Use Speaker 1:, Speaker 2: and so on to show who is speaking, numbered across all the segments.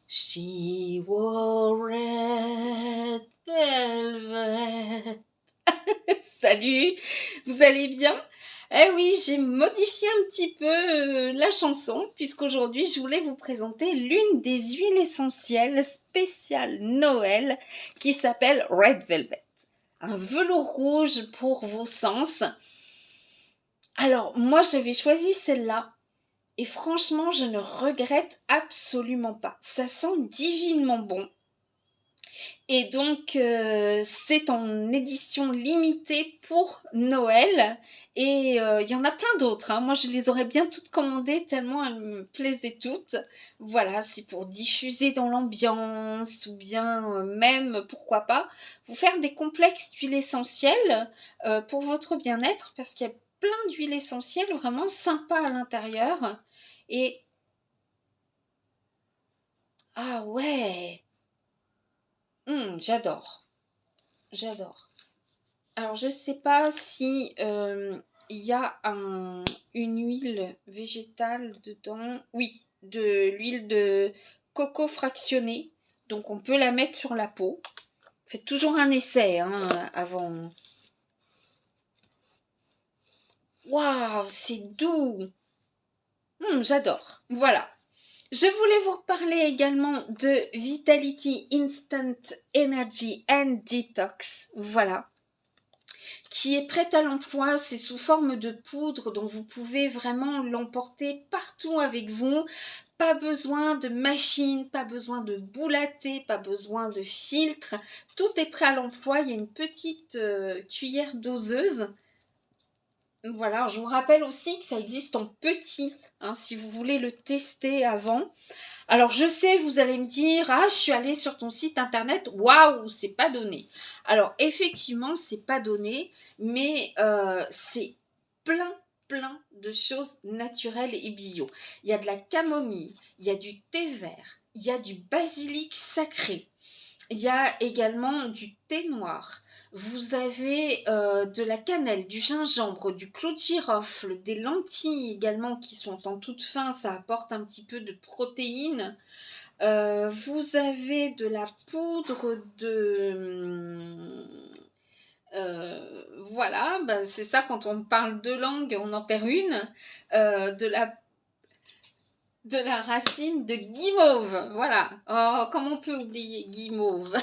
Speaker 1: She wore red velvet. Salut, vous allez bien? Eh oui, j'ai modifié un petit peu la chanson, puisqu'aujourd'hui je voulais vous présenter l'une des huiles essentielles spéciales Noël qui s'appelle Red Velvet. Un velours rouge pour vos sens. Alors, moi j'avais choisi celle-là. Et franchement, je ne regrette absolument pas. Ça sent divinement bon. Et donc, c'est en édition limitée pour Noël. Et il y en a plein d'autres, hein. Moi, je les aurais bien toutes commandées tellement elles me plaisaient toutes. Voilà, c'est pour diffuser dans l'ambiance ou bien même, pourquoi pas, vous faire des complexes d'huile essentielle pour votre bien-être parce qu'il y a plein d'huiles essentielles vraiment sympas à l'intérieur. Et ah ouais, j'adore, j'adore. Alors je sais pas si il y a une huile végétale dedans. Oui, de l'huile de coco fractionnée. Donc on peut la mettre sur la peau. Faites toujours un essai hein, avant. Waouh, c'est doux. J'adore. Voilà. Je voulais vous reparler également de Vitality Instant Energy and Detox. Voilà. Qui est prête à l'emploi, c'est sous forme de poudre, donc vous pouvez vraiment l'emporter partout avec vous. Pas besoin de machine, pas besoin de boule à thé, pas besoin de filtre. Tout est prêt à l'emploi. Il y a une petite cuillère doseuse. Voilà, je vous rappelle aussi que ça existe en petit, hein, si vous voulez le tester avant. Alors je sais, vous allez me dire, ah je suis allée sur ton site internet, waouh, c'est pas donné. Alors effectivement, c'est pas donné, mais c'est plein de choses naturelles et bio. Il y a de la camomille, il y a du thé vert, il y a du basilic sacré. Il y a également du thé noir. Vous avez de la cannelle, du gingembre, du clou de girofle, des lentilles également qui sont en toute fin. Ça apporte un petit peu de protéines. Vous avez de la poudre de... voilà, bah, c'est ça quand on parle deux langues, on en perd une. De la racine de guimauve. Voilà. Oh, comment on peut oublier guimauve?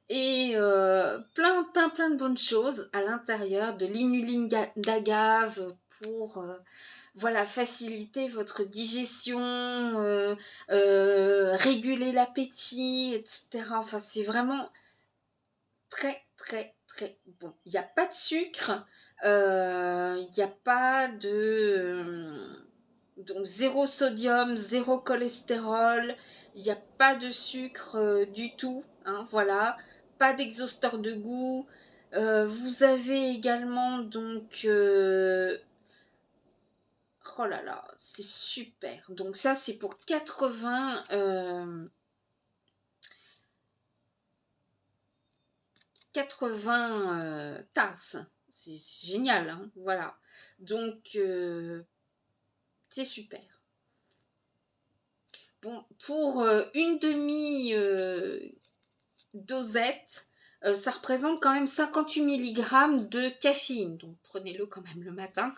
Speaker 1: Et plein de bonnes choses à l'intérieur, de l'inuline d'agave pour voilà, faciliter votre digestion, réguler l'appétit, etc. Enfin, c'est vraiment très bon. Il n'y a pas de sucre, il n'y a pas de... donc zéro sodium, zéro cholestérol, il n'y a pas de sucre du tout, hein, voilà, pas d'exhausteur de goût. Vous avez également donc... oh là là, c'est super. Donc ça, c'est pour 80 tasses. C'est génial, hein, voilà. Donc, c'est super. Bon, pour une demi-dosette, ça représente quand même 58 mg de caféine. Donc, prenez-le quand même le matin.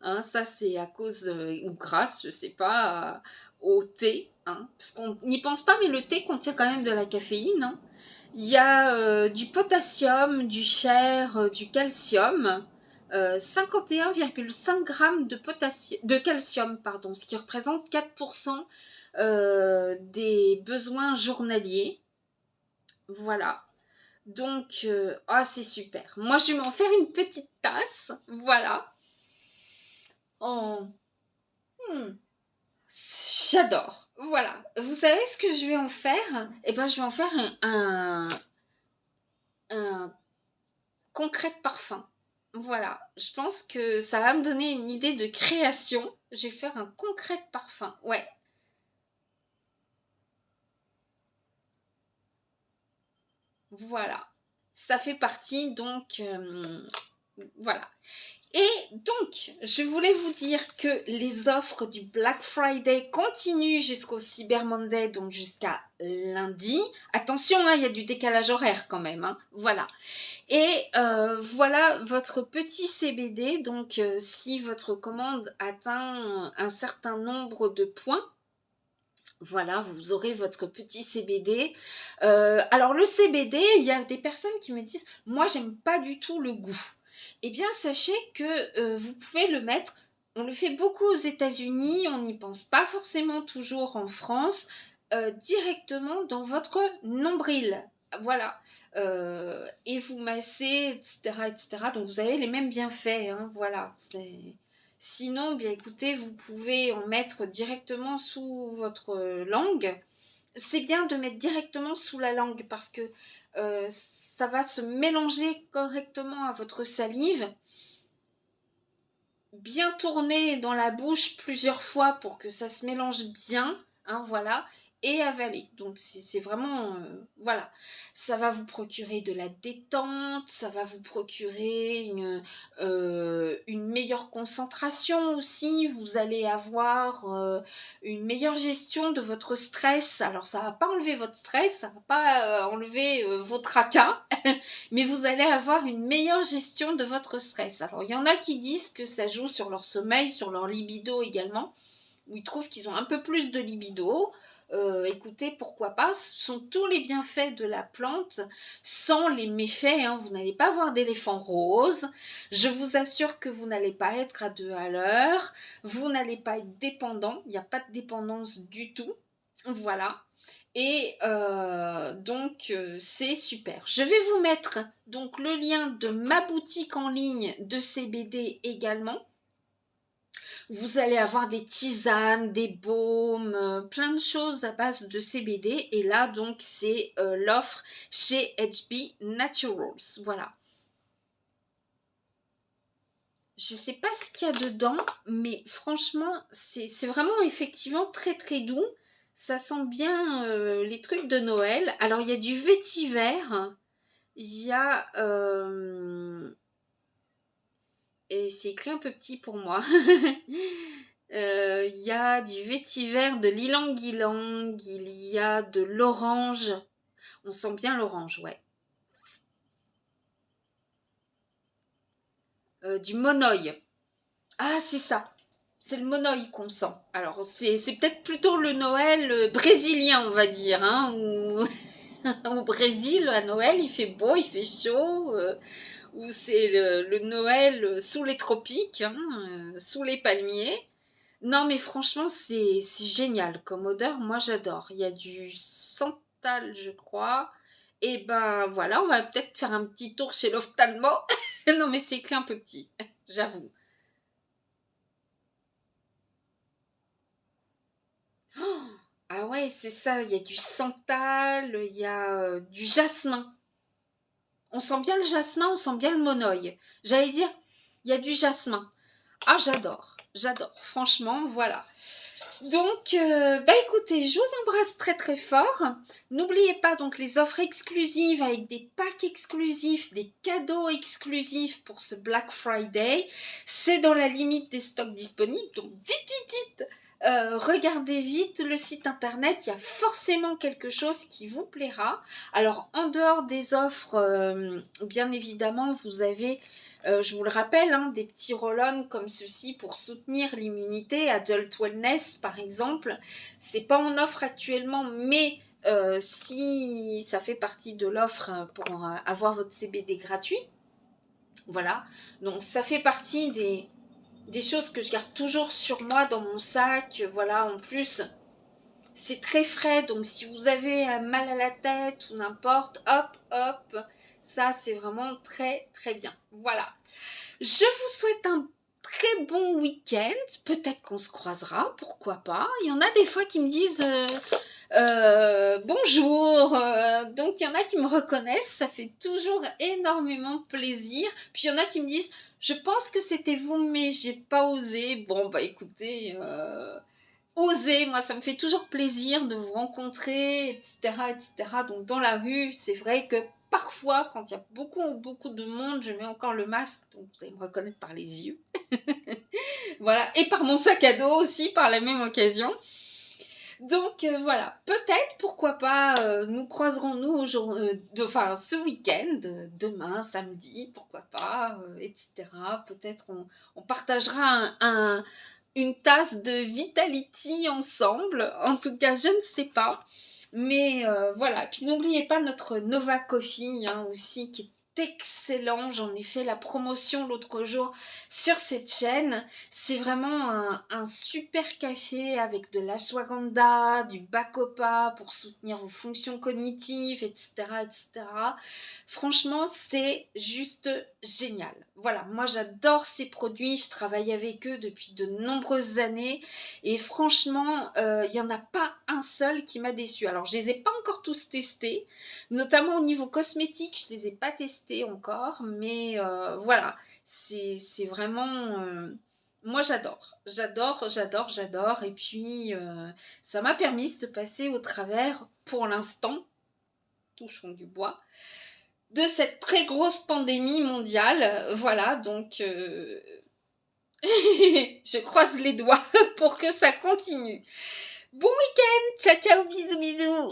Speaker 1: Hein, ça, c'est à cause, ou grâce, je sais pas, au thé. Hein, parce qu'on n'y pense pas, mais le thé contient quand même de la caféine. Hein. Il y a du potassium, du fer, du calcium. 51,5 grammes de calcium, pardon, ce qui représente 4% des besoins journaliers. Voilà. Donc, c'est super. Moi, je vais m'en faire une petite tasse. Voilà. Oh, j'adore. Voilà. Vous savez ce que je vais en faire? Eh ben, je vais en faire un concret de parfum. Voilà. Je pense que ça va me donner une idée de création. Je vais faire un concret de parfum. Ouais. Voilà. Ça fait partie donc... voilà. Et donc, je voulais vous dire que les offres du Black Friday continuent jusqu'au Cyber Monday, donc jusqu'à lundi. Attention, hein, il y a du décalage horaire quand même, hein, voilà. Et voilà votre petit CBD, donc si votre commande atteint un certain nombre de points, voilà, vous aurez votre petit CBD. Alors le CBD, il y a des personnes qui me disent, moi j'aime pas du tout le goût. Eh bien sachez que vous pouvez le mettre, on le fait beaucoup aux États-Unis, on n'y pense pas forcément toujours en France, directement dans votre nombril. Voilà. Et vous massez, etc., etc. Donc vous avez les mêmes bienfaits, hein, voilà. Sinon, bien écoutez, vous pouvez en mettre directement sous votre langue. C'est bien de mettre directement sous la langue parce que ça va se mélanger correctement à votre salive. Bien tourner dans la bouche plusieurs fois pour que ça se mélange bien, hein, voilà, et avaler. Donc c'est vraiment, voilà, ça va vous procurer de la détente, ça va vous procurer une meilleure concentration aussi, vous allez avoir une meilleure gestion de votre stress. Alors ça va pas enlever votre stress, ça va pas enlever vos tracas, mais vous allez avoir une meilleure gestion de votre stress. Alors, il y en a qui disent que ça joue sur leur sommeil, sur leur libido également, où ils trouvent qu'ils ont un peu plus de libido. Écoutez, pourquoi pas, ce sont tous les bienfaits de la plante sans les méfaits, hein. Vous n'allez pas voir d'éléphant rose, je vous assure que vous n'allez pas être à 2 à l'heure, vous n'allez pas être dépendant, il n'y a pas de dépendance du tout, voilà. Et donc c'est super. Je vais vous mettre donc le lien de ma boutique en ligne de CBD également. Vous allez avoir des tisanes, des baumes, plein de choses à base de CBD. Et là donc c'est l'offre chez HB Naturals. Voilà. Je ne sais pas ce qu'il y a dedans, mais franchement, c'est vraiment effectivement très très doux. Ça sent bien les trucs de Noël. Alors, il y a du vétiver. Il y a... et c'est écrit un peu petit pour moi. Il y a du vétiver, de l'ylang-ylang. Il y a de l'orange. On sent bien l'orange, ouais. Du monoï. Ah, c'est ça. C'est le monoï qu'on sent. Alors, c'est peut-être plutôt le Noël brésilien, on va dire. Hein, où au Brésil, à Noël, il fait beau, il fait chaud. Où c'est le Noël sous les tropiques, hein, sous les palmiers. Non, mais franchement, c'est génial comme odeur. Moi, j'adore. Il y a du santal, je crois. Et ben voilà, on va peut-être faire un petit tour chez l'ophtalmo. Non, mais c'est écrit un peu petit, j'avoue. Oh, ah ouais, c'est ça, il y a du santal, il y a du jasmin. On sent bien le jasmin, on sent bien le monoï. J'allais dire, il y a du jasmin. Ah, j'adore, j'adore. Franchement, voilà. Donc, bah écoutez, je vous embrasse très très fort. N'oubliez pas donc les offres exclusives avec des packs exclusifs, des cadeaux exclusifs pour ce Black Friday. C'est dans la limite des stocks disponibles, donc vite, vite, vite. Regardez vite le site internet, il y a forcément quelque chose qui vous plaira. Alors, en dehors des offres, bien évidemment, vous avez je vous le rappelle, hein, des petits roll-on comme ceci pour soutenir l'immunité, Adult Wellness par exemple. C'est pas en offre actuellement, mais si ça fait partie de l'offre pour avoir votre CBD gratuit, voilà. Donc ça fait partie des choses que je garde toujours sur moi dans mon sac. Voilà, en plus, c'est très frais, donc si vous avez mal à la tête ou n'importe, hop, hop, ça c'est vraiment très très bien. Voilà. Je vous souhaite un très bon week-end. Peut-être qu'on se croisera, pourquoi pas. Il y en a des fois qui me disent bonjour. Donc il y en a qui me reconnaissent, ça fait toujours énormément plaisir. Puis il y en a qui me disent je pense que c'était vous, mais j'ai pas osé. Bon bah écoutez, osez, moi ça me fait toujours plaisir de vous rencontrer, etc., etc. Donc dans la rue, c'est vrai que parfois, quand il y a beaucoup de monde, je mets encore le masque, donc vous allez me reconnaître par les yeux. Voilà, et par mon sac à dos aussi, par la même occasion. Donc voilà, peut-être, pourquoi pas, nous croiserons-nous ce week-end, demain, samedi, pourquoi pas, etc. Peut-être on partagera une tasse de Vitality ensemble, en tout cas, je ne sais pas. Mais voilà, puis n'oubliez pas notre Nova Coffee aussi, qui est excellent. J'en ai fait la promotion l'autre jour sur cette chaîne. C'est vraiment un super café avec de l'ashwagandha, du bacopa pour soutenir vos fonctions cognitives, etc., etc. Franchement, c'est juste génial. Voilà, moi j'adore ces produits, je travaille avec eux depuis de nombreuses années et franchement, il n'y en a pas un seul qui m'a déçu. Alors, je ne les ai pas encore tous testés, notamment au niveau cosmétique, je ne les ai pas testés encore, mais voilà, c'est vraiment... moi, j'adore. Et puis, ça m'a permis de passer au travers, pour l'instant, touchons du bois, de cette très grosse pandémie mondiale. Voilà, donc je croise les doigts pour que ça continue. Bon week-end, ciao ciao, bisous bisous.